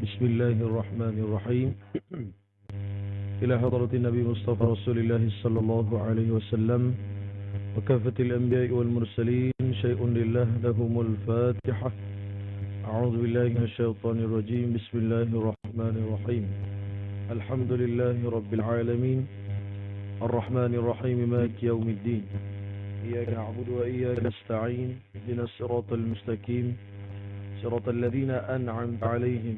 بسم الله الرحمن الرحيم. إلى حضرة النبي مصطفى رسول الله صلى الله عليه وسلم وكافة الأنبياء والمرسلين شيء لله لهم الفاتحة. أعوذ بالله من الشيطان الرجيم. بسم الله الرحمن الرحيم. الحمد لله رب العالمين الرحمن الرحيم مالك يوم الدين. إياك نعبد وإياك نستعين. اهدنا الصراط المستقيم صراط الذين أنعمت عليهم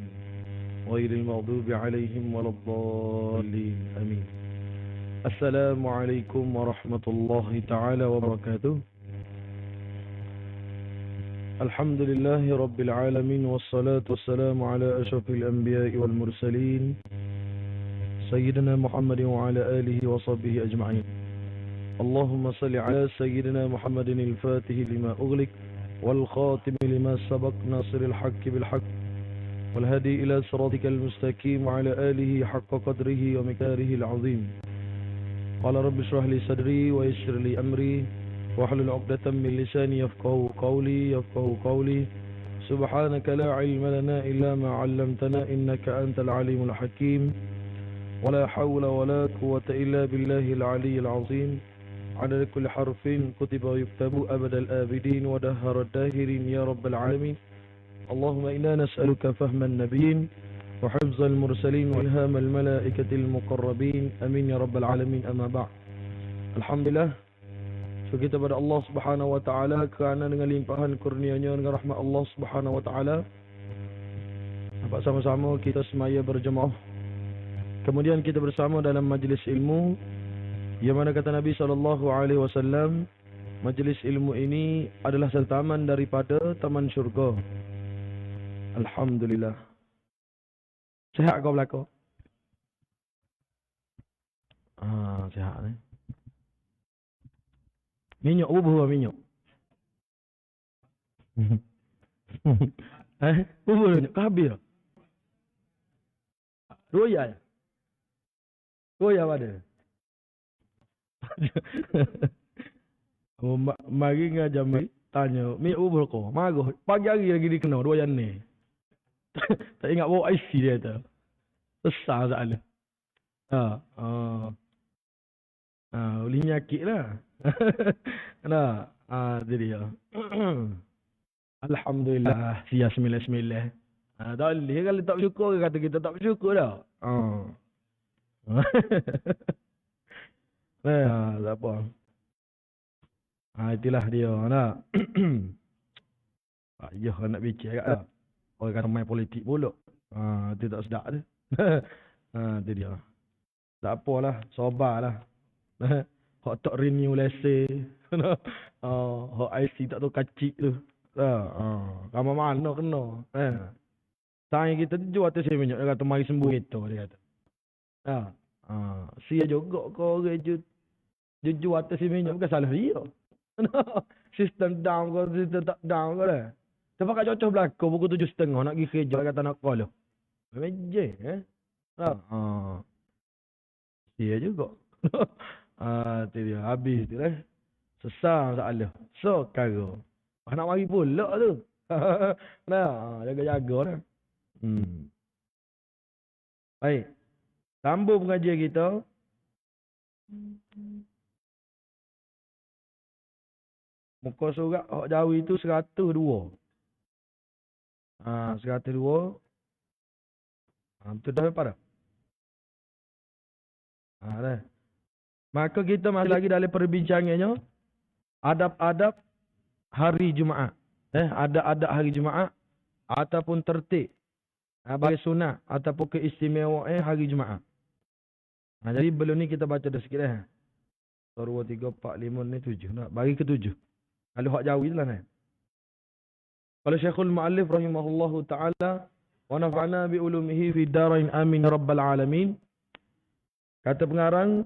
غير المغضوب عليهم ولا الضالين. آمين. السلام عليكم ورحمة الله تعالى وبركاته. الحمد لله رب العالمين والصلاة والسلام على أشرف الأنبياء والمرسلين سيدنا محمد وعلى آله وصحبه أجمعين. اللهم صل على سيدنا محمد الفاتح لما أغلق والخاتم لما سبق ناصر الحق بالحق والهدي إلى صراطك المستقيم وعلى آله حق قدره ومقداره العظيم. قال رب اشرح لي صدري ويسر لي أمري واحلل عقدة من لساني يفقهوا قولي. سبحانك لا علم لنا إلا ما علمتنا إنك أنت العليم الحكيم. ولا حول ولا قوة إلا بالله العلي العظيم. عدد كل حرف كتب ويكتب أبد الآبدين ودهر الداهرين يا رب العالمين. اللهم إنا نسألك فهم النبيين وحفظ المرسلين وإلهام الملائكة المقربين. أمين يا رب العالمين. أما بعد. Alhamdulillah, so kita pada Allah Subhanahu wa taala kerana dengan limpahan kurnia-Nya, dengan rahmat Allah Subhanahu wa taala dapat sama-sama kita semaya berjemaah. Kemudian kita bersama dalam majlis ilmu yang mana kata Nabi SAW, majlis ilmu ini adalah satu taman daripada taman syurga. Alhamdulillah. Sihat kau belakang? Sihat ni. Minyak bubur minyak. Bubur minyak habis. Royal. Royal ada. Mari ngajar mai tanya, "Mi ubur ko?" Marah. Pagi hari lagi dikena dua yang ni. Tak ingat bawa IC dia tu. Besar soalan. Boleh nyakit lah. Jadi dia. Alhamdulillah. Sia sembilan. Tak boleh kalau tak bersyukur, kata kita tak bersyukur dah. Tak apa. Itulah dia nak. Ya nak fikir kat lah. Orang kata main politik pula. Itu tak sedap tu. Itu dia. Tak apalah, sabarlah. Hak tak renew lesen. Hak IC tak tahu kacik tu. Ramai mana kena. Sayang kita tu jual atas minyak. Dia kata mari sembuh kita. Dia kata. Sia juga kau orang jujur atas minyak bukan salah dia. Sistem down kau, sistem tak down kau dah. Siapa kat cocok belakang pukul 7.30 nak pergi kerja kata nak call tu. Meja Sia juga. Tu dia habis tu lah. Sesam salah. So kara. Nak mari pula tu. Jaga-jaga dah. Baik. Sambung pengajian kita. Muka surat hak Jawi itu 102. 102. Betul dah apa dah? Dah. Maka kita masih lagi dalam perbincangannya adab-adab hari Jumaat. Adab-adab hari Jumaat ataupun tertib bagi sunat ataupun keistimewaan hari Jumaat. Jadi belum ni kita baca dah sikit dah. 1, 2, 3, 4, 5 ni 7. Nak bagi ke 7. Kalau hak Jawi lah ni. Qala Syekhul Mu'allif rahimahullahu ta'ala wa nafa'na bi ulumihi fi darain amin rabbal alamin. Kata pengarang,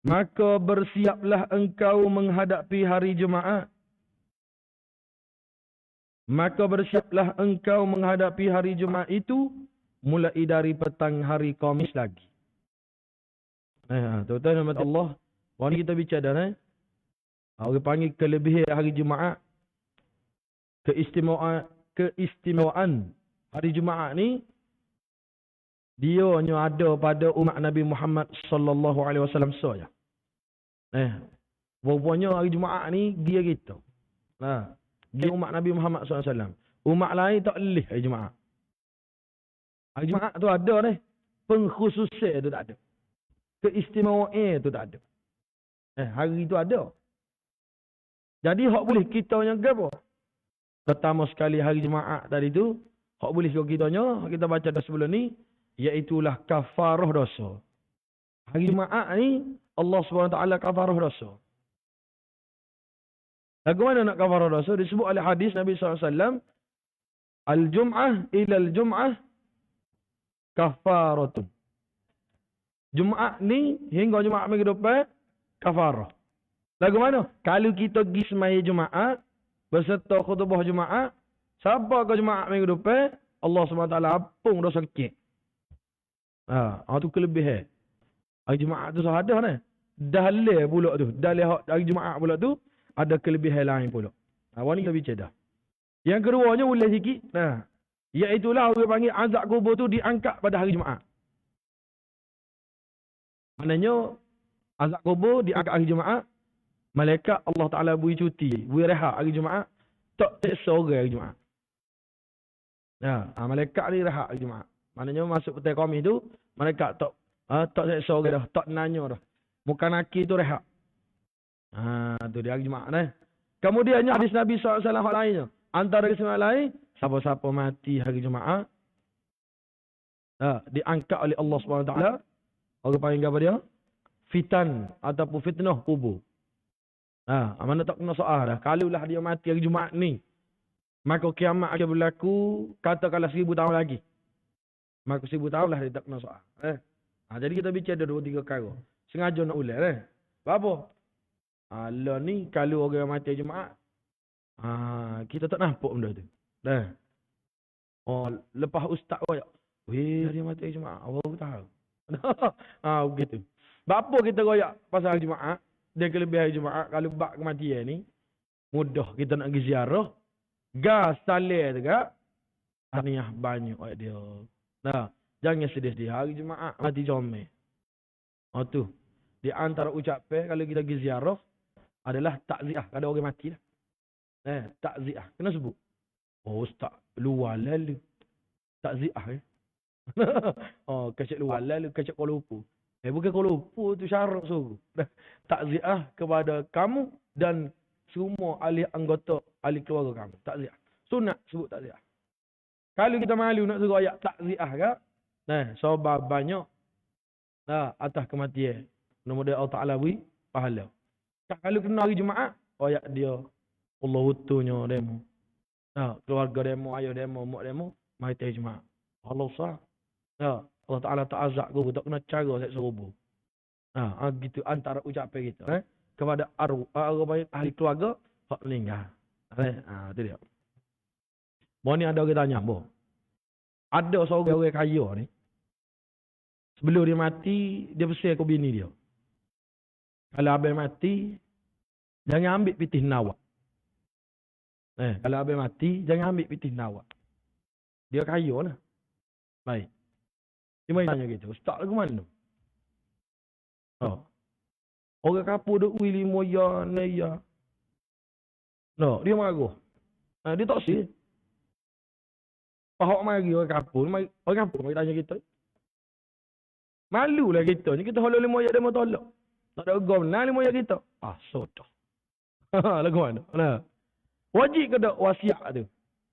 maka bersiaplah engkau menghadapi hari Jumaat. Maka bersiaplah engkau menghadapi hari Jumaat itu mulai dari petang hari Khamis lagi. Tuan-tuan dan Allah, hari kita bicara orang panggil kelebihan hari Jumaat, keistimewaan keistimewaan hari Jumaat ni, dia hanya ada pada umat Nabi Muhammad sallallahu alaihi wasallam saja. Rupanya hari Jumaat ni dia kita. Dia umat Nabi Muhammad sallallahu alaihi wasallam. Umat lain tak boleh hari Jumaat. Hari Jumaat tu ada ni. Pengkhususan tu tak ada. Keistimewaan tu tak ada. Hari tu ada. Jadi hak boleh kita yang apa? Pertama sekali hari Jumaat tadi tu, hak boleh kita baca dah sebelum ni, iaitulah kafarah dosa. Hari Jumaat ni Allah SWT kafarah dosa. Lagu mana nak kafarah dosa? Disebut oleh hadis Nabi SAW, Al-Jum'ah ilal Jum'ah kafaratun. Jumaat ni hingga Jumaat minggu depan kafarah. Lagu mana? Kalau kita pergi semaya Jumaat beserta khutbah Jumaat, siapa ke Jumaat minggu depan, Allah SWT apung dosa kecil. Tu kelebihan. Hari Jumaat tu sahadah ni. Dalil pula tu. Dalil hari Jumaat pula tu ada kelebihan lain pula. Awak ni kita bicara dah. Yang keduanya boleh sikit. Iaitulah orang panggil azab kubur tu diangkat pada hari Jumaat. Maknanya azab kubur diangkat hari Jumaat. Malaikat Allah Ta'ala beri cuti, beri rehat hari Jumaat. Tak seksa orang hari Jumaat. Malaikat ni rehat hari Jumaat. Maknanya masuk petai Khamis tu, malaikat tak seksa orang dah. Tak nanya dah. Muka nakir tu rehat. Tu dia hari Jumaat ni. Kemudiannya hadis Nabi SAW lainnya. Antara kesimpulan lain, siapa-siapa mati hari Jumaat, diangkat oleh Allah SWT. Orang panggil apa dia? Fitan ataupun fitnah kubur. Mana tak kena soal dah. Kalaulah dia mati hari Jumaat ni, maka kiamat akan berlaku katakanlah 1000 tahun lagi. Maka 1000 tahun lah dia tak kena soal. Jadi kita bicara 2-3 perkara. Sengaja nak ulang. Apa? Lah ni kalau orang mati hari Jumaat, kita tak nampak benda tu. Lepas ustaz kaya, dia mati hari Jumaat. Awak tahu. Begitu. Bapa kita royak pasal hari Jumaat, dia kelebihan hari Jumaat, kalau bak kematian ni, mudah kita nak pergi ziarah, gas salih juga, tahniah banyak dia. Jangan sedih-sedih. Hari Jumaat mati comel. Tu. Di antara ucapan kalau kita pergi ziarah, adalah takziah. Kalau orang mati dah. Takziah. Kena sebut. Ustaz, luar lalu. Takziah. Kecek luar lalu, kecek Kuala Lumpur. Bukan Kuala Lumpur tu syarat suruh. Takziah kepada kamu dan semua ahli anggota, ahli keluarga kamu. Takziah. Sunat sebut takziah. Kalau kita malu nak suruh ayat takziah ke, sebab banyak atas kematian. Mudah-mudahan Allah Ta'ala beri pahala. Kalau kena hari Jumaat, ayat dia Allah utuhnya demo. Keluarga demo, ayah demo, mak demo, mari hari Jumaat. Allah sah. Allah Ta'ala tak azab kubur, tak kena cara saya serubur. Gitu antara ucapan kita. Kepada ahli keluarga, hak meninggal. Itu dia. Ni ada orang tanya, ada seorang orang kaya ni, sebelum dia mati, dia pesan ke bini dia. Kalau abang mati, jangan ambil pitih nawak. Kalau abang mati, jangan ambil pitih nawak. Dia kaya lah. Baik. Dia main tanya gitu. Ustaz lagu mana? Orang kapur duk wili moya neya. Dia marah. Dia tak sih. Pahak mari orang kapur mari tanya kita. Malulah kita ni, kita holok moya dia mau tolak. Tak ada gom nak moya kita. Sodah. Lagu mana? Wajib ke tak wasiat tu?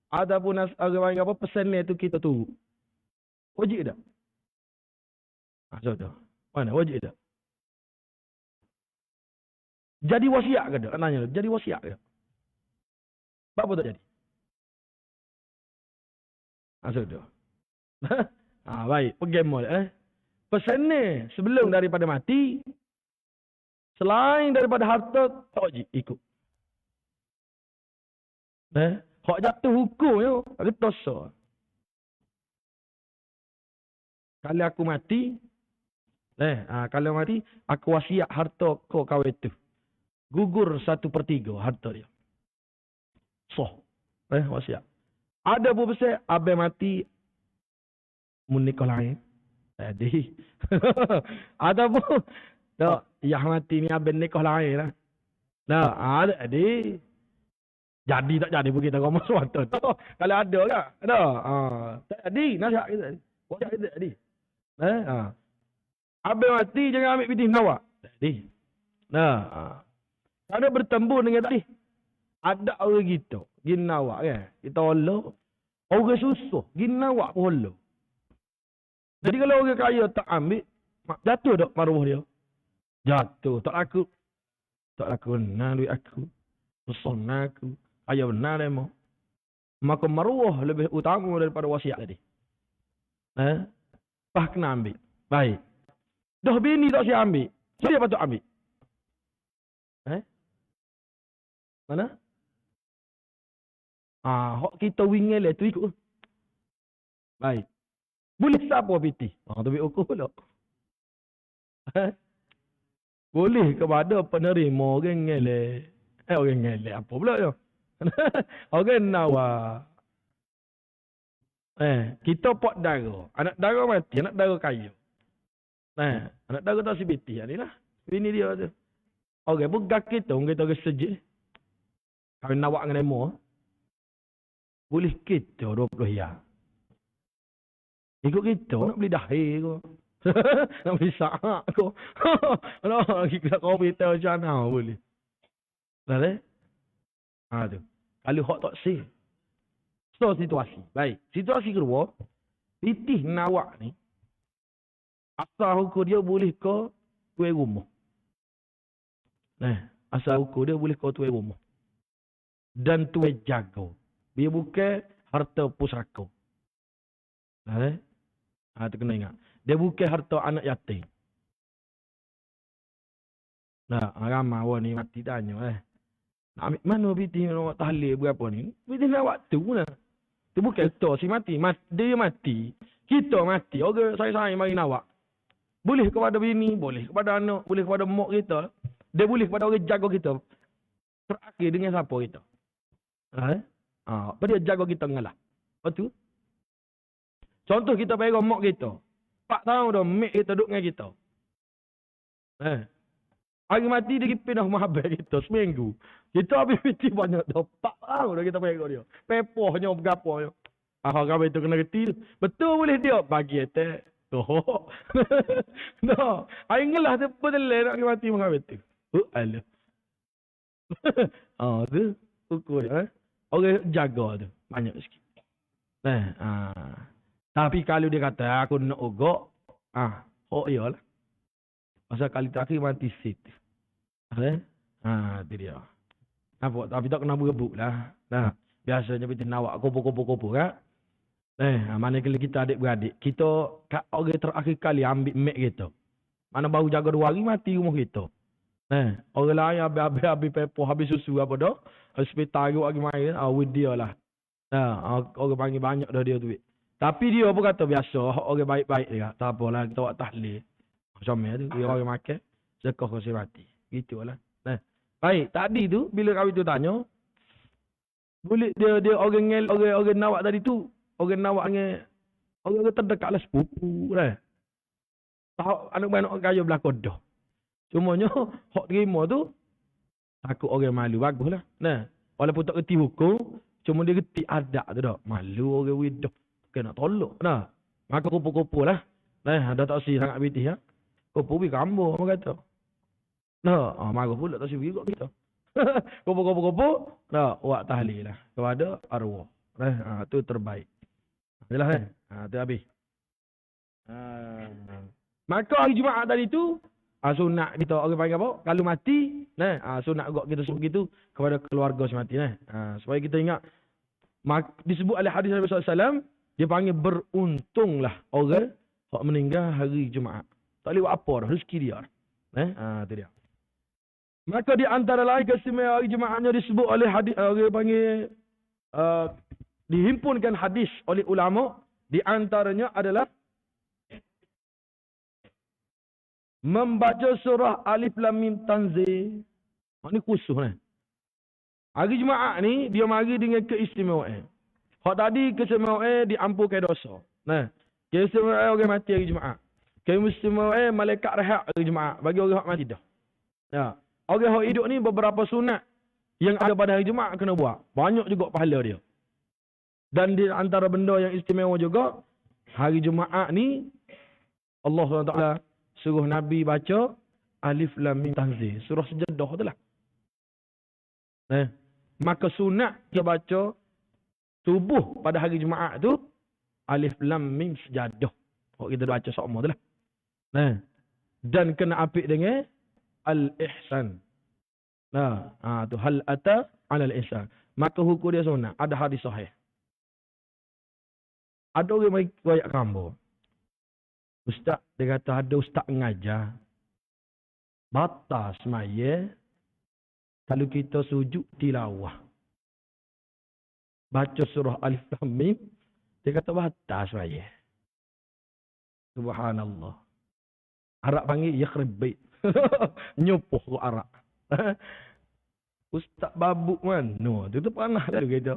Ataupun orang apa pesan tu kita tu. Wajib tak? Sodah. Mana wajib tak? Jadi wasiat ke tak? Nanya, jadi wasiat ke? Apa tak jadi? Sudah. Baik, pergi molek. Pesan ni sebelum daripada mati, selain daripada harta, tak wajib ikut. Hak jatuh hukum yo, ada dosa. Kalau aku mati, kalau mati, aku wasiat harta kau itu. Gugur 1/3 harta dia. Wasiat. Ada pun pasal abang mati mun nikah lain. Jadi ada pun dah yang mati ni abang nikah lain lah. Nah, ada jadi tak jadi pun kita ngomong sesuatu. Kalau ada tak? Ada. Tak jadi nasihat kita. Buat kita jadi. Abang mati jangan ambil piti nawak. Jadi. Nah, ada bertemu dengan tadi. Ada orang kita, ginawak kan. Kita Allah. Orang susah, ginawak pun Allah. Jadi kalau orang kaya tak ambil, jatuh tak maruah dia? Jatuh. Tak laku benar duit aku. Pesona aku. Ayah benar dia mau. Maka maruah lebih utama daripada wasiat tadi. Bah kena ambil. Baik. Dah bini tak siap ambil. Siapa patut ambil? Mana? Hak kita wingel tu ikut. Baik. Boleh siapa piti? Tapi ukur pula. Boleh kepada penerima orang ngele. Orang ngele apa pula tu? Orang nawa. Kita pot dara. Anak dara mati, anak dara kaya. Anak dara tak si piti. Inilah. Bini dia tu. Orang pun kita orang sejik. Kawin nawak dengan emo. Boleh kita 20 ya. Ikut kita nak beli dahi ko. Nak beli sak ko. Nak kita kopi teh macam mana boleh. Boleh? Tu. Kalau hak tak sih. So situasi. Baik. Situasi kedua, pitih nawak ni asal hukum dia boleh ke tuai rumah. Asal hukum dia boleh ke tuai rumah. Dan tuai jaga. Dia bukan harta pusaka. Tu kena ingat. Dia bukan harta anak yatim. Ramai awak ni mati tanya. Nak ambil mana piti nak tahlil berapa ni? Piti nak waktu lah. Tu bukan kita si mati. Dia mati. Kita mati. Orang saya mari nawak. Boleh kepada bini, boleh kepada anak, boleh kepada mak kita. Dia boleh kepada orang jaga kita. Terakhir dengan siapa kita? Dia jaga kita ngalah. Betul? Contoh kita bagi mak kita. 4 tahun dah mak kita duduk dengan kita. Hari mati dia pindah mahabis kita seminggu. Kita habis piti banyak dah. 4 tahun dah kita bagi dia. Pepohnya berapa. Kami itu kena reti. Betul boleh dia. Bagi itu. No. Hari ngalah tu betul nak mati mahabis tu. Alah. Tu. Ukur. Orang jaga tu. Banyak sikit. Tapi kalau dia kata aku nak ogok. Iyalah. Pasal kali terakhir mati sit. Itu dia. Nampak? Tapi tak kena berebut lah. Biasanya kita nawak kopo-kopo kan. Mana kalau kita adik-beradik. Kita orang terakhir kali ambil mek kita. Mana baru jaga 2 hari mati rumah kita. Orang lain habis pepoh, habis susu apa dah. Hospital lagi main. With dia lah. Orang panggil banyak dah dia duit. Tapi dia pun kata biasa. Orang baik-baik dia. Tak apalah kita buat tahlil. Macam tu. Dia orang makan. Sekah kau mati. Gitu lah. Baik. Tadi tu. Bila kami tu tanya. Boleh dia orang nawak tadi tu. Orang nawak dengan. Orang terdekat lah sepupu lah. Tahu anak-anak orang kaya belakang dah. Cumanya. Hak terima tu. Takut orang malu. Bagus lah. Walaupun tak kerti hukum. Cuma dia kerti adat tu dah. Malu orang widow. Kena tolak. Maka kupu-kupu lah. Ada tak si sangat bitih ya. Kupu pergi kambur. Apa kata. Marah pula tak si pergi kot kita. Kupu-kupu. Buat tahlil lah. Kepada arwah. Tu terbaik. Itulah tu habis. Maka hari Jumaat tadi tu. Sunat kita orang panggil apa? Kalau mati. Sunat agak kita sebut gitu. Kepada keluarga si mati. Supaya kita ingat. Disebut oleh hadis Nabi SAW. Dia panggil beruntunglah orang yang meninggal hari Jumaat. Tak boleh buat apa dah. Rezeki dia. Itu dia. Maka di antara lain keistimewaan hari Jumaatnya disebut oleh hadis. Orang panggil. Dihimpunkan hadis oleh ulama. Di antaranya adalah. Membaca surah Alif Lam Mim Tanzil. Ini khusus. Hari Jumaat ni. Dia mari dengan keistimewaan. Hak tadi keistimewaan diampunkan dosa. Nah, keistimewaan orang mati hari Jumaat. Keistimewaan malaikat rehat hari Jumaat bagi orang hak mati dah. Ya. Orang hak hidup ni beberapa sunat yang ada pada hari Jumaat kena buat. Banyak juga pahala dia. Dan di antara benda yang istimewa juga, hari Jumaat ni Allah SWT suruh Nabi baca Alif Lam Mim Tanzil. Surah Sejadah tu lah. Maka sunat kita baca subuh pada hari Jumaat tu Alif Lam Mim Sejadah. Kalau kita baca sama tu lah. Dan kena apik dengan Al-Ihsan. Tu hal ata 'alal ihsan. Maka hukum dia sunat. Ada hadis sahih. Ada orang mari royak gambar. Ustaz, dia kata ada ustaz mengajar. Batas semaya kalau kita sujud tilawah. Baca surah Alif Lam Mim, dia kata batas semaya. Subhanallah. Arab panggil yakhrib bait. Nyupuh ke Arab. Ustaz babuk man. No, tu panah dia kata.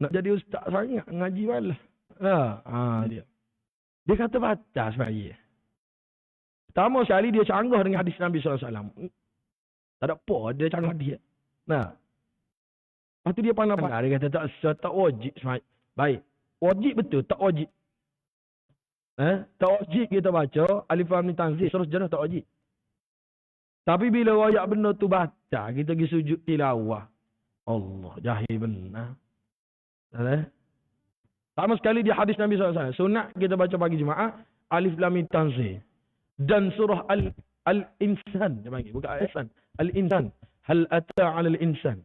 Nak jadi ustaz sangat ngaji malah. Dia. Dia kata batas semaya. Pertama sekali dia canggah dengan hadis Nabi SAW. Tak ada apa, dia canggah dia. Lepas tu dia pandang-pandang. Dia kata tak wajib semaya. Baik. Wajib betul, tak wajib. Tak wajib kita baca Alif Lam Mim Tanzil. Surah Sejadah tak wajib. Tapi bila royak benda tu baca, kita pergi sujud tilawah. Allah, jahil benar. Sama sekali di hadis Nabi SAW. Sunat kita baca pagi Jumaat Alif Lam Mim Tanzil. Dan surah Al-Insan. Dia panggil. Bukan Al-Insan. Al-Insan. Hal ata 'alal insan.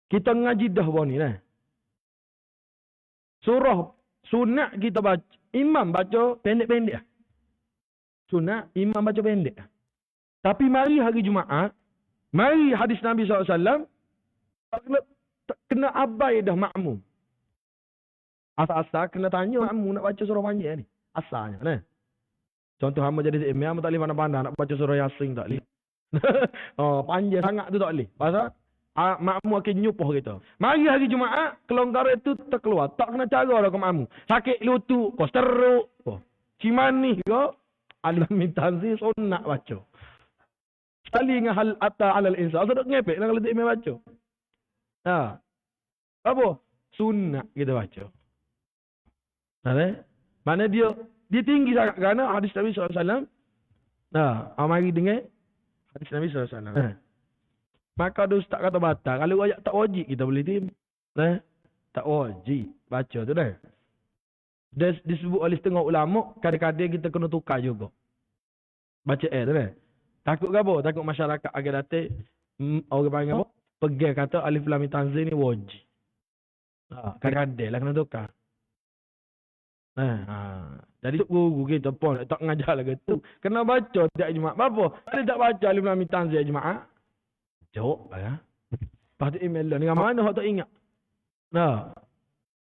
Kita ngaji dah bahawa ni. Surah sunat kita baca. Imam baca pendek-pendek. Sunat imam baca pendek. Tapi mari hari Jumaat. Mari hadis Nabi SAW. Kena abai dah makmum. Asal-asal kena tanya makmum nak baca surah panjang ni. Asalnya. Contoh hamba jadi imam tak boleh pandang-pandang nak baca surah Yasin tak boleh. Panjang sangat tu tak boleh. Pasal makmum akan nyupuh kita. Mari hari Jumaat kelonggaran itu terkeluar. Tak kena cara dah ke makmum. Sakit lutut, kau teruk, cimani ke. Alif Lam Mim Tanzil sunat baca. Sekali dengan hal ata 'alal insan. Asal tak ngepek lah kalau tak imam baca. Apa? Sunat kita baca. Mana dia tinggi sangat kerana hadis Nabi SAW. Mari dengar hadis Nabi SAW. Maka ada ustaz kata batal. Kalau ayat tak wajib kita boleh tim. Tak wajib baca tu dah. Dia disebut oleh setengah ulama, kadang-kadang kita kena tukar juga. Baca tu dah. Takut ke apa? Takut masyarakat agar datang orang panggil apa? Pegang kata Alif Lam Mim Tanzil ni wajib. Kadang-kadang lah kena tukar. Jadi guru kita pun tak ngajar lagi tu. Kena baca tiap Jumaat. Apa? Ada tak baca Alif Lam Mim Tanzil Jumaat? Jawab lah. Lepas tu email lah. Dengan mana orang tak ingat?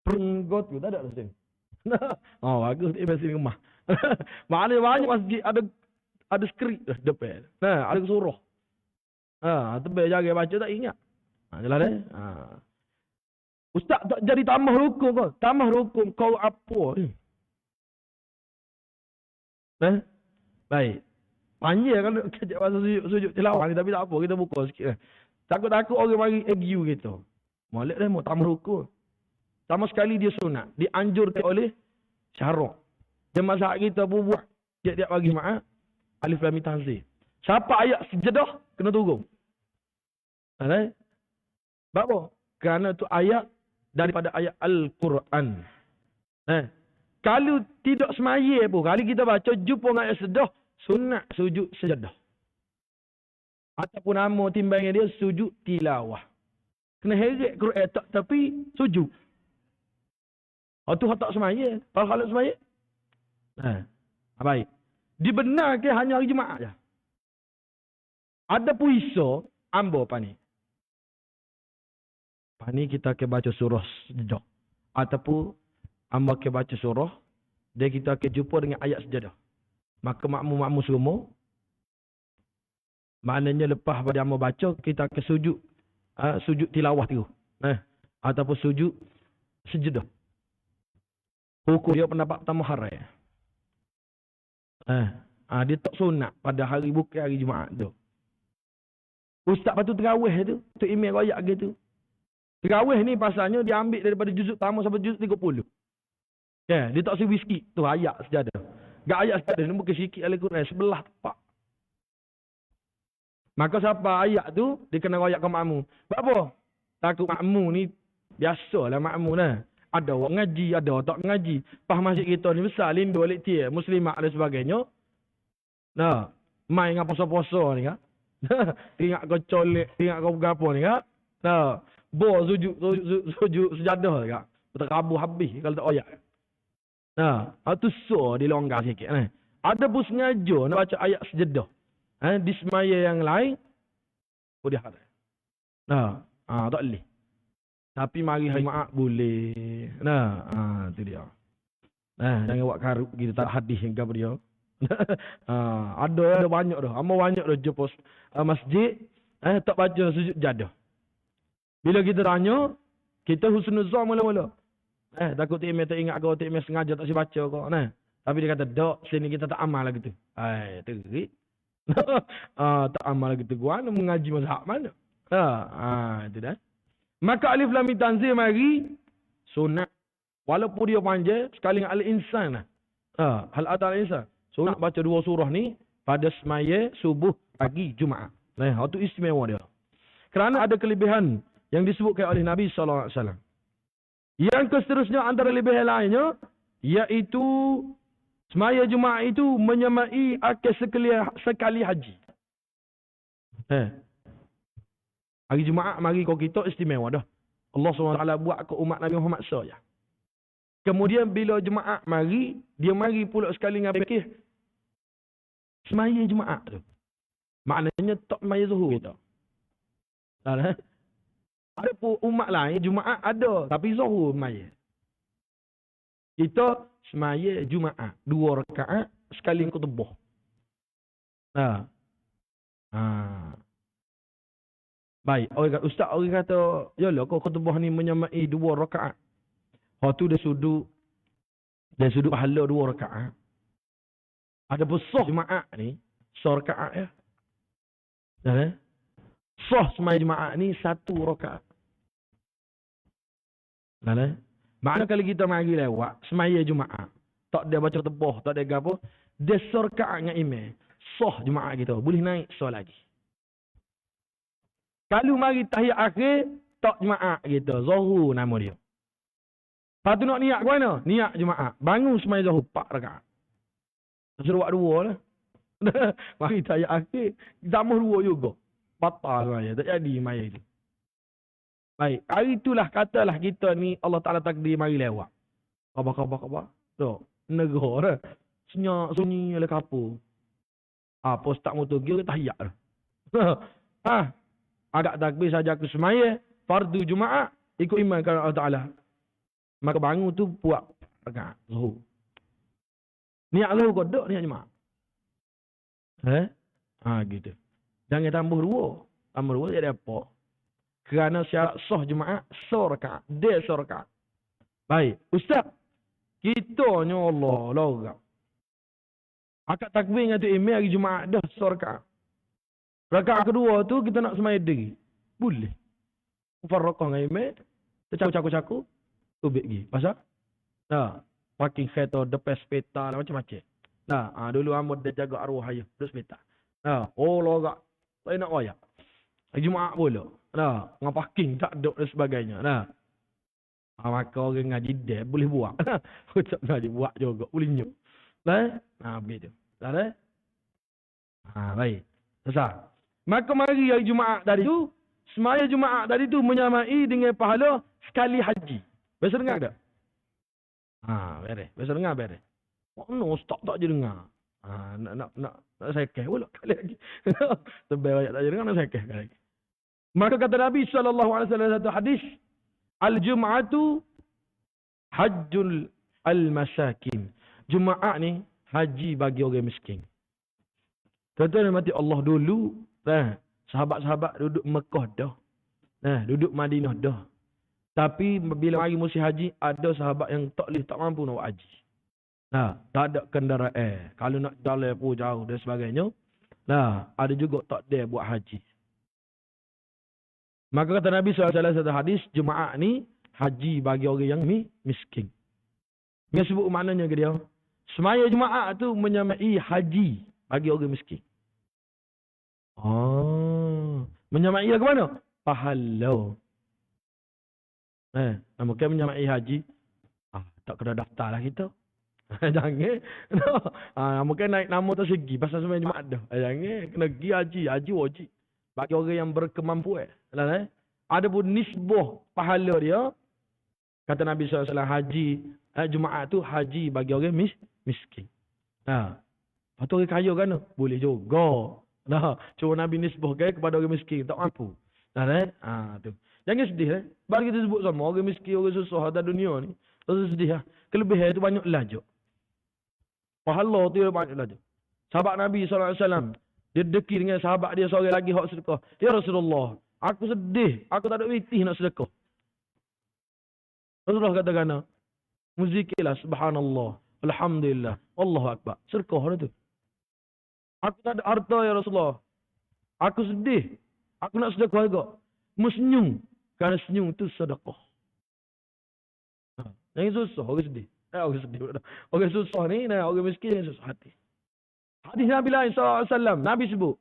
Perenggot tu tak ada lah sini. Bagus email sini rumah. Mana banyak masjid ada skrip dah depan. Ada surah. Tebal jaga baca tak ingat. Jelas dah. Ustaz tak jadi tambah rukun kau. Tambah rukun kau apa ni? Baik. Panjang kalau kejap masa sujud tilawah ni, tapi tak apa, kita buka sikit. Takut-takut orang mari argue kita. Molek dah mau tambah rukun. Sama sekali dia sunat. Dianjurkan oleh syarak. Dan mazhab kita pun buat tiap-tiap pagi Jumaat Alif Lam Mim Tanzil. Siapa ayat sejadah kena turun. Sebab apa? Kerana tu ayat daripada ayat Al-Quran. Kalau tidak semaya pun, kali kita baca jumpa ayat sejadah, sunat sujud sejadah. Ataupun nama timbangnya dia sujud tilawah. Kena heret Quran tapi sujud. Tu tak semaya. Kalau semaya. Baik. Dibenarkan hanya hari Jumaat saja. Ada puasa ambo pani. Pani kita akan baca surah sejadah. Ataupun ambo akan baca surah dan kita akan jumpa dengan ayat sejadah. Maka makmum-makmum semua, maknanya lepas pada ambo baca, kita akan sujud tilawah tu. Ataupun sujud sejedah. Hukum dia pendapat pertama haram. Dia tak sunat pada hari bukan hari Jumaat tu. Ustaz patut terawih tu, tu email royak gitu. Terawih ni pasalnya dia ambil daripada juzuk pertama sampai juzuk 30. Dia tak sewi sikit tu ayat sejadah. Gak ayat sejadah ni bukan sikit Al-Quran, sebelah tepat. Maka siapa ayat tu dia kena royak ke makmum. Sebab apa? Takut makmum ni biasalah makmum lah. Ada orang ngaji, ada orang tak ngaji. Pas masjid kita ni besar, lindu alik tia, muslimat dan sebagainya. Nah, main dengan poso-poso ni kan. Tengok kau colek, tengok kau berapa ni kan. Nah, sujud sejadah ni kan. Berterabur habis kalau tak oyak. Nah, tu so dilonggar sikit ni. Ada pun sengaja nak baca ayat sejadah. Di semaya yang lain, dia haram. Nah, tak boleh. Tapi mari hari Jumaat boleh. Tu dia. Jangan buat karut kita tak hadis yang kepada dia. Ada banyak dah. Amat banyak dah jumpa masjid tak baca sujud jadah. Bila kita tanya, kita husnuzan mula-mula. Takut email tak ingat kau, email sengaja tak si baca kau. Tapi dia kata, "Dok, sini kita tak amal lagi tu." Terik. Tak amal lagi tu. Gua nak mengaji mazhab mana? Itu dah. Maka alif lam mim tanzil mari sunat. Walaupun dia panjang sekali dengan al-insan lah. Hal atal insan. Sunat baca 2 surah ni pada semaya subuh pagi Jumaat. Itu istimewa dia. Kerana ada kelebihan yang disebutkan oleh Nabi sallallahu alaihi wasallam. Yang seterusnya antara kelebihan lainnya iaitu semaya Jumaat itu menyamai akad sekali haji. Hari Jumaat mari kau kita istimewa dah. Allah SWT buat ke umat Nabi Muhammad SAW. Kemudian bila Jumaat mari, dia mari pula sekali dengan fikir semaya Jumaat tu. Maknanya tak semaya Zuhur tu. Ada pun umat lain Jumaat ada, tapi Zuhur semaya. Kita semaya Jumaat 2 rakaat sekali khutbah. Baik, ustaz orang kata, yalah kau khutbah ni menyamai 2 rakaat. Tu dia sudut pahala 2 rakaat. Ada besar Jumaat ni, sah rakaat ya. Sah semaya Jumaat ni 1 rakaat. Makna kalau kita mari lewat semaya Jumaat, tak ada baca khutbah, tak ada apa, dia sah rakaat dengan imam. Sah Jumaat kita, boleh naik sah lagi. Kalau mari tahiyat akhir, tak Jumaat kita. Zuhur nama dia. Lepas tu nak niat ke mana? Niat Jumaat. Bangun semaya Zuhur 4 rakaat. Suruh buat 2 lah. Mari tahiyat akhir, tambah 2 juga. Batal semaya. Tak jadi semaya itu. Baik. Hari itulah katalah kita ni Allah Ta'ala takdir mari lewat. Khabar. Tu. Negara. Senyak, sunyi oleh kapur. Apa start motor gear, tahiyat lah. Agak takbir saja ke semaya, fardu Jumaat, ikut imam kepada Allah Ta'ala. Maka bangun tu buat rakaat Zuhur. Niat Zuhur kau duduk, niat Jumaat. Gitu. Jangan tambah 2. Tambah 2 tak ada apa. Kerana syarat sah Jumaat, sah rakaat. Dia sah rakaat. Baik. Ustaz, kita ni Allah, logam. Akad takbir dengan tu imam hari Jumaat dah sah rakaat. Rakaat kedua tu kita nak semaya diri. Boleh. Mufarraqah dengan imam. Tercaku-caku. Ubik lagi. Pasal? Parking kereta, depan sepeta, macam-macam. Dulu Ahmad dia jaga arwah ayah. Duduk sepeta. Logak. Tak nak wayak. Hari Jumaat pula. Dengan parking tak duduk dan sebagainya. Maka orang ngaji dia boleh buat. Tak ngaji buat juga. Boleh nyuk. Begitu. Baik. Selesai. Maka mari hari Jumaat tadi tu, semaya Jumaat tadi tu menyamai dengan pahala sekali haji. Biasa dengar tak? Beres. Biasa dengar beres. No, stop tak je dengar. Nak sekeh pula kali lagi. Tebal ayat tak je dengar, nak sekeh kali lagi. Maka kata Nabi SAW satu hadis, Al-Jum'atu hajjul al-masakin. Jumaat ni haji bagi orang miskin. Kata mati Allah dulu, sahabat-sahabat duduk Mekah dah. Duduk Madinah dah. Tapi bila mari musim haji, ada sahabat yang tak mampu nak buat haji. Nah, tak ada kenderaan. Kalau nak jalan pun jauh dan sebagainya. Nah, ada juga tak ada buat haji. Maka kata Nabi SAW satu hadis, Jumaat ni haji bagi orang yang miskin. Dia sebut maknanya ke dia. Semaya Jumaat tu menyamai haji bagi orang miskin. Menyamai ke mana? Pahala. Mungkin menyamai haji. Tak kena daftar lah kita. Jangan. Mungkin naik nama tu segi. Pasal semaya Jumaat dah. Jangan. Kena pergi haji. Haji wajib. Bagi orang yang berkemampuan. Ada pun nisbah pahala dia. Kata Nabi SAW, haji, Jumaat tu haji bagi orang miskin. Lepas tu orang kaya kan? Boleh juga. Cuma Nabi nisbahkan kepada orang miskin. Tak mampu. Tu. Jangan sedih. Baru kita sebut sama. Orang miskin, orang susah atas dunia ni. Tak sedih lah. Kelebihan itu banyak laju. Pahala tu banyak laju. Sahabat Nabi SAW. Dia deki dengan sahabat dia seorang lagi hak sedekah. Ya Rasulullah, aku sedih. Aku tak ada witih nak sedekah. Rasulullah katakan, muzikirlah subhanallah, alhamdulillah, Allahu akbar. Sedekah tu. Aku tak ada harta ya Rasulullah. Aku sedih. Aku nak sedekah juga. Senyum. Kerana senyum tu sedekah. Yang susah, orang sedih. Orang sedih. Orang susah ni, orang miskin yang susah hati. Hadis Nabi lain SAW, Nabi sebut,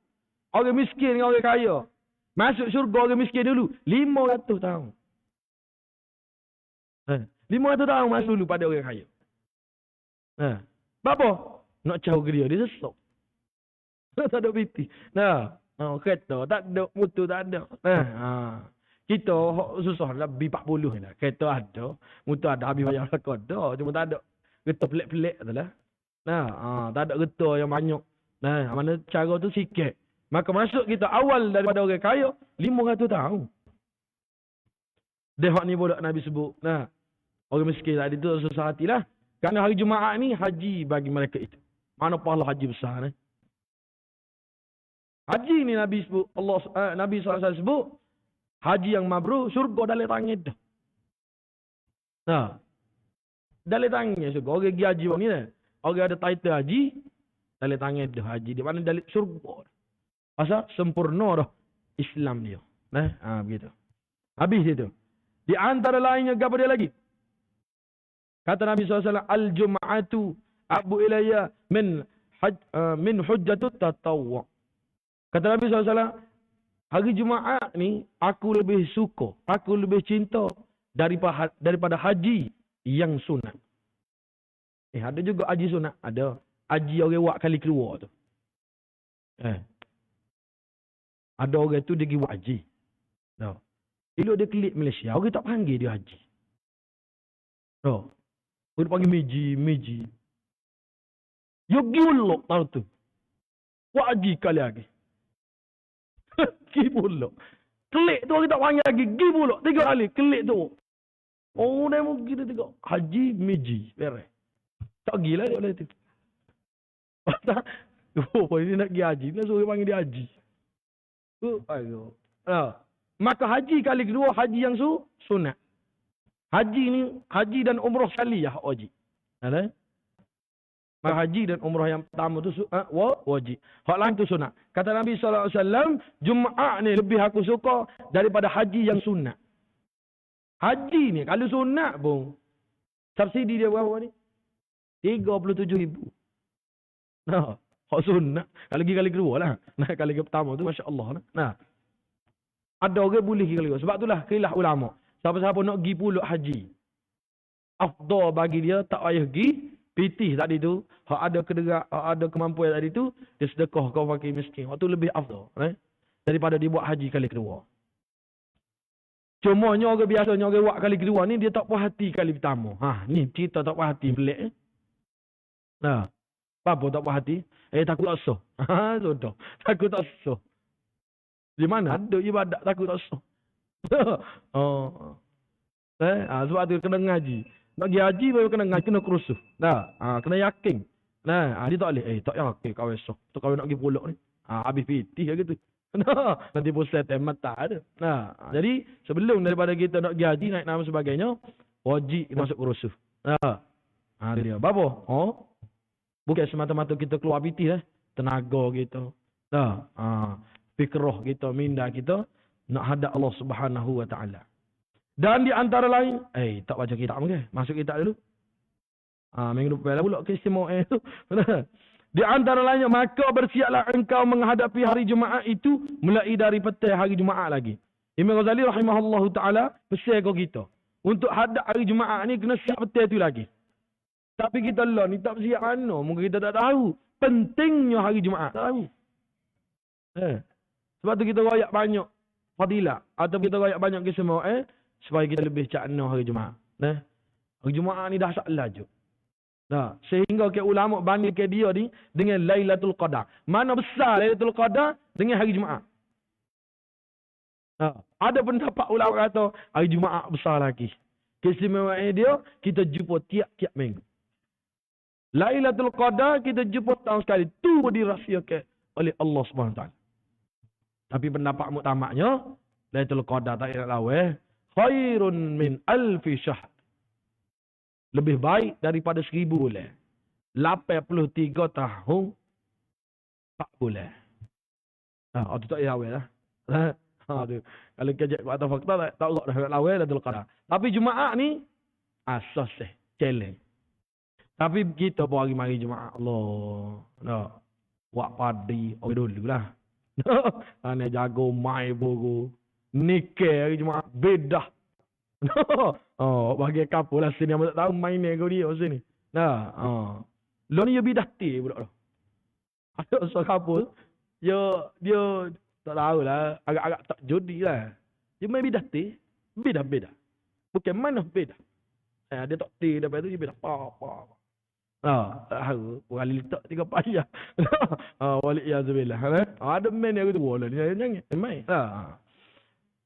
orang miskin dengan orang kaya, masuk syurga orang miskin dulu, 500 tahun. 500 tahun masuk dulu pada orang kaya. Apa? Nak jauh ke dia sesak. Tak ada piti. Kereta, tak ada, motor tak ada. Kita susah lebih 40 lah. Kereta ada, motor ada, habis bayar rekod ada, cuma tak ada. Kereta pelik-pelik tu lah. Tak ada getah yang banyak. Mana cara tu sikit. Maka masuk kita awal daripada orang kaya 500 tahun. Dia ni pula Nabi sebut. Orang miskin tadi tu susah hatilah. Kerana hari Jumaat ni haji bagi mereka itu. Mana pahala haji besar ni. Haji ni Nabi sebut, Nabi SAW sebut, haji yang mabrur syurga dalam tangan dah. Dalam tangan syurga. Orang pergi haji ni lah. Orang ada title haji, dalam tangan dah haji. Di mana dalam syurga. Pasal sempurna dah Islam dia. Begitu. Habis itu. Di antara lainnya apa dia lagi? Kata Nabi SAW, Al-Jum'atu abu ilayya min hujjatut tatawwa. Kata Nabi SAW, hari Jumaat ni, aku lebih suka, aku lebih cinta daripada haji yang sunat. Ada juga haji sunat. Ada. Haji orang buat kali keluar tu. Ada orang tu dia pergi buat haji. Elok dia kelik Malaysia. Orang tak panggil dia haji. Orang panggil meji. Yogi ulok tahu tu. Buat haji kali lagi. Gibulok. Kelik tu orang tak panggil lagi. Gibulok. 3 kali. Kelik tu. Oh, dia mungkin dia tengok. Haji meji. Beres. Tak gila dia oleh tu. Dia nak pergi haji. Dia suruh panggil dia haji. Maka haji kali kedua, haji yang sunat. Haji ni, haji dan umrah sekali ya wajib. Maka haji dan umrah yang pertama tu wajib. Hak lain tu sunat. Kata Nabi SAW, Jumaat ni lebih aku suka daripada haji yang sunat. Haji ni, kalau sunat pun, subsidi dia berapa ni? 37,000. Hak sunat. Kalau pergi kali kedua lah. Kali pertama tu, Masya Allah lah. Ada orang boleh pergi kali kedua. Sebab itulah khilaf ulama. Siapa-siapa nak pergi pulak haji. Afdal bagi dia, tak payah pergi. Pitih tadi tu. Hak ada kederak, hak ada kemampuan tadi tu. Dia sedekah kau fakir miskin. Waktu lebih afdal. Daripada dia buat haji kali kedua. Cumanya orang biasanya orang buat kali kedua ni, dia tak puas hati kali pertama. Ni cerita tak puas hati. Pelik. Apa tak puas hati? Takut tak sah. Sudah. Takut tak sah. Di mana ada ibadat takut tak sah? Sebab tu kena ngaji. Nak pergi haji baru kena ngaji, kena kerusuh. Kena yakin. Dia tak boleh. Tak yakin kau esok. Tu kau nak pergi pulak ni. Habis pitih gitu. Nanti pusat temat tak ada. Jadi sebelum daripada kita nak pergi haji, naik nama sebagainya, wajib masuk kursus. Dia. Apa? Bukan semata-mata kita keluar pitih lah. Tenaga kita. Fikrah kita, minda kita nak hadap Allah Subhanahu wa taala. Dan di antara lain, tak baca kitab ke? Masuk kitab dulu. Minggu depan lah pula keistimewaan tu. Di antara lainnya, maka bersiaplah engkau menghadapi hari Jumaat itu mulai dari petang hari Jumaat lagi. Imam Ghazali rahimahullahu taala pesan ke kita, untuk hadap hari Jumaat ni kena siap petang tu lagi. Tapi kita lah ni tak siap mana, mungkin kita tak tahu pentingnya hari Jumaat. Tak tahu. Sebab tu kita royak banyak fadilah atau kita royak banyak keistimewaan supaya kita lebih cakna hari Jumaat. Hari Jumaat ni dah salah je. Sehingga ke ulama banding ke dia ni dengan Lailatul Qadar. Mana besar Lailatul Qadar dengan hari Jumaat. Ada pendapat ulama kata hari Jumaat besar lagi. Keistimewaan dia kita jumpa tiap-tiap minggu. Lailatul Qadar kita jumpa tahun sekali. Tu dirahsiakan oleh Allah Subhanahu Wa Taala. Tapi pendapat muktamaknya Lailatul Qadar tak nak lawan khairun min alfi syahr. Lebih baik daripada 1000 bulan. 83 tahun 4 bulan. Itu tak payah lah. Kalau kejap atau fakta tak urut dah lawan Lailatul Qadar. Tapi Jumaat ni asas challenge. Tapi kita pun hari Jumaat Allah. Buat padi dulu lah. Ane jago mai bogo. Nikah hari Jumaat bedah. Bagi kapal lah sini yang tak tahu mainnya kau dia sini. Lo ni dia bidati pula. Ada seorang kapal, dia tak tahu lah, agak-agak tak jodi lah. Dia main bidati, beda-beda. Bukan mana beda. Dia tak ti dapat tu dia beda. Tak tahu, kali letak 3 payah. Walik ya zubillah. Ada main yang aku tu bola ni, jangan main.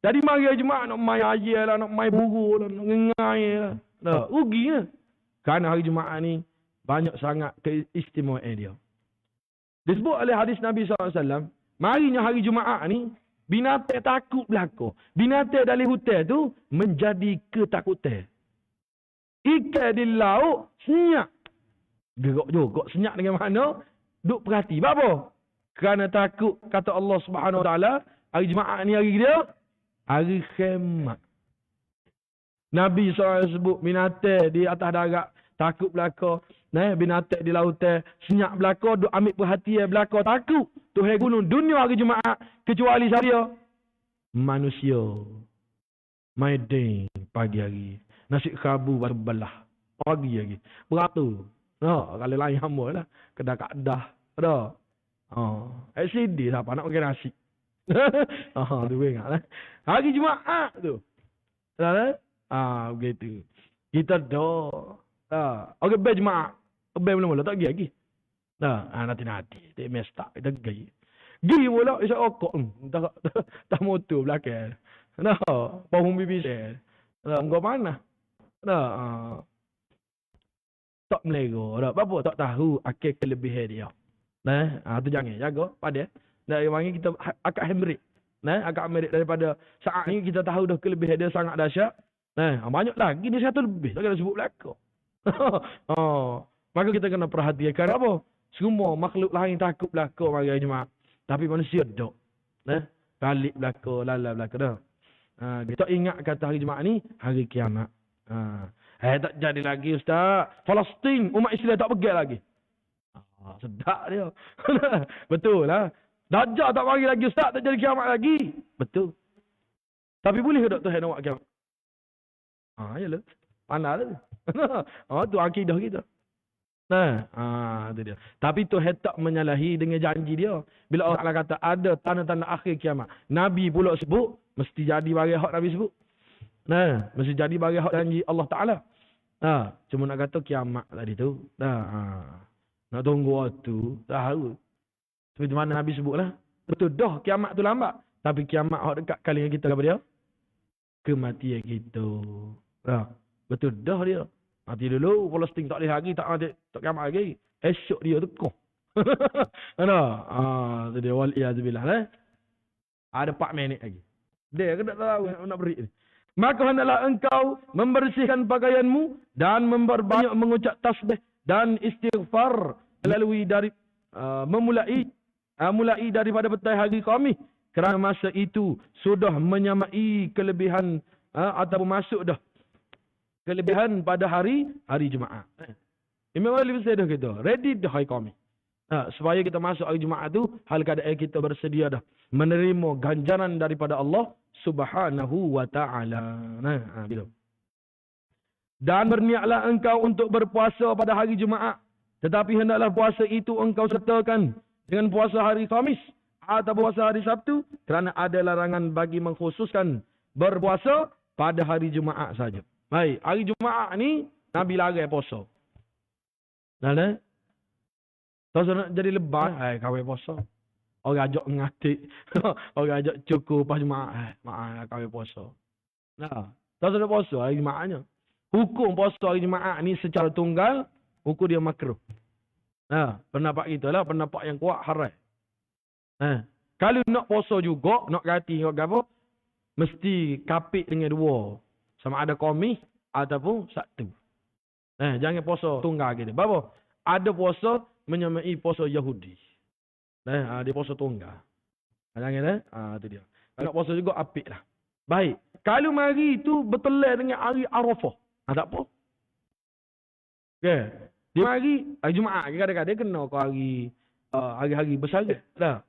Jadi mari Jumaat nak main air lah, nak main buru lah, nak ngengai lah. Rugi lah. Kerana hari Jumaat ni banyak sangat keistimewaan dia. Disebut oleh hadis Nabi SAW, marinya hari Jumaat ni, binatang takut berlaku. Binatang dari hutan tu menjadi ketakutan. Ikan di laut senyap. Gerak juga senyap dengan mana? Duk perhati. Apa? Kerana takut, kata Allah Subhanahu Wa Taala, hari Jumaat ni hari dia, hari khamat. Nabi SAW sebut binatang di atas darat takut belaka. Binatang di lautan senyap belaka, duk ambil perhatian belaka, takut. Tuhan gunung dunia hari Jumaat kecuali saya. Manusia. Maidin pagi hari. Nasi kabu baru belah. Pagi lagi. Beratur. Kalau lain hamba lah. Kedah-kedah. LCD siapa nak makan nasi. Tu ingat lah. Hari Jumaat tu. Begitu. Kita dah. Okey, bel Jumaat. Bel mula-mula tak pergi lagi. Nanti. Tak mestak. Kita pergi. Pergi pula. Isyak okok. Tak motor belakang. Pahum bibi saya. Engkau mana? Tak melego. Apa tak tahu akal kelebihan dia. Tu jangan jaga pada. Dari wangi kita akak hemrik. Akak hemrik daripada saat ni kita tahu dah kelebihan dia sangat dahsyat. Banyak lagi ni satu lebih. Tak kena sebut belakang. Maka kita kena perhatikan apa? Semua makhluk lain takut belakang hari Jumaat. Tapi manusia dok. Balik belakang, lala belakang dah. Kita ingat kata hari Jumaat ni hari kiamat. Tak jadi lagi Ustaz. Palestin umat Islam tak pergi lagi. Sedap dia. Betul lah. Dajjal tak mari lagi Ustaz, tak jadi kiamat lagi. Betul. Tapi boleh ke Tuhan nak buat kiamat? Yalah. Pandai lah. Tu akidah kita. Tu dia. Tapi Tuhan tak menyalahi dengan janji dia. Bila Allah Ta'ala kata ada tanda-tanda akhir kiamat. Nabi pula sebut, mesti jadi bagi hak Nabi sebut. Mesti jadi bagi hak janji Allah Ta'ala. Cuma nak kata kiamat tadi tu. Nak tunggu waktu. Tahu. Seperti mana Nabi sebut lah. Betul dah kiamat tu lambat. Tapi kiamat hak dekat kali dengan kita apa dia? Kematian kita. Betul dah dia. Mati dulu. Palestin tak boleh lagi. Tak kiamat lagi. Esok dia tu kong. Tu dia. Wal'iyazubillah. Ada 4 minit lagi. Dia tak tahu nak beri ni. Maka hendaklah engkau membersihkan pakaianmu dan memperbanyak mengucap tasbih dan istighfar melalui dari mulai daripada petang hari Khamis, kerana masa itu sudah menyamai kelebihan ataupun masuk dah kelebihan pada hari Jumaat. Imam Ali bersedia kita, ready dah hari Khamis. Supaya kita masuk hari Jumaat tu, hal keadaan kita bersedia dah menerima ganjaran daripada Allah Subhanahu wa ta'ala. Gitu. Dan berniatlah engkau untuk berpuasa pada hari Jumaat, tetapi hendaklah puasa itu engkau sertakan dengan puasa hari Khamis atau puasa hari Sabtu, kerana ada larangan bagi mengkhususkan berpuasa pada hari Jumaat saja. Baik, hari Jumaat ni Nabi larang puasa. Nah, tak nak jadi lebar, kawin puasa. Orang ajak ngatik, orang ajak cukup pas Jumaat, kawin puasa. Nah, tak nak puasa hari Jumaatnya. Hukum puasa hari Jumaat ni secara tunggal, hukum dia makruh. Pendapat kita lah, pendapat yang kuat haram. Kalau nak puasa juga, nak ganti nak apa, mesti kapit dengan 2. Sama ada Khamis ataupun Sabtu. Jangan puasa tunggal gitu. Apa? Ada puasa menyamai puasa Yahudi. Dia puasa tunggal. Jangan itu dia. Kalau nak puasa juga apik lah. Baik. Kalau mari tu bertelah dengan hari Arafah. Tak apa. Okay. Dia mari hari Jumaat, kadang-kadang kena ke hari-hari besar dah.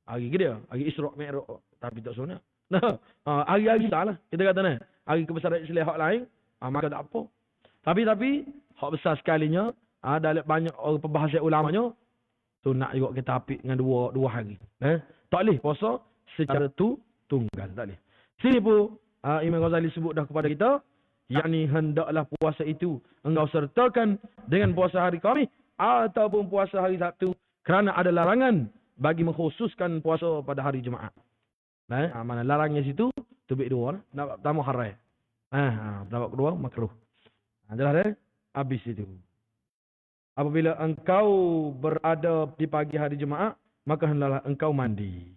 Hari ke dia, hari Isra' Mi'raj, tapi tak sunat. Hari-hari besar lah. Kita kata ni, hari kebesaran Islam hak lain, maka tak apa. Tapi hak besar sekalinya, dalam banyak orang perbahasan ulamanya, sunat juga kita apik dengan dua hari. Tak boleh puasa secara tunggal, tak boleh. Sini pun Imam Ghazali sebut dah kepada kita, yakni hendaklah puasa itu engkau sertakan dengan puasa hari Khamis ataupun puasa hari Sabtu, kerana ada larangan bagi mengkhususkan puasa pada hari Jumaat. Mana larangnya situ, tubik 2. Nak pertama haram. Pendapat kedua makruh. Jelas habis itu. Apabila engkau berada di pagi hari Jumaat, maka hendaklah engkau mandi.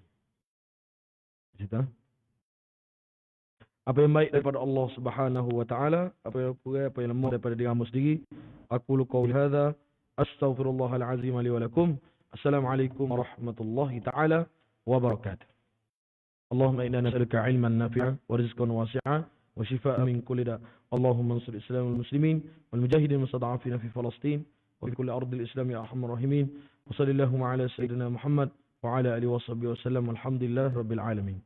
Cerita. Apa yang baik daripada Allah Subhanahu wa taala, apa yang kurang, apa yang lemah daripada diri hamba sendiri, aqulu qawli hadza, astaghfirullahal azim li wa lakum. Assalamualaikum warahmatullahi taala wabarakatuh. Allahumma inna nas'aluka 'ilman nafi'an wa rizqan wasi'an wa shifaa'an min kulli da'. Allahumma ansur al-islam wal muslimin wal mujahidin mustad'afin fi Palestin wa fi kulli ardi al-islam ya arhamar rahimin. Wa sallallahu ala sayyidina Muhammad wa ala alihi wa sahbihi wa sallam. Alhamdulillah rabbil alamin.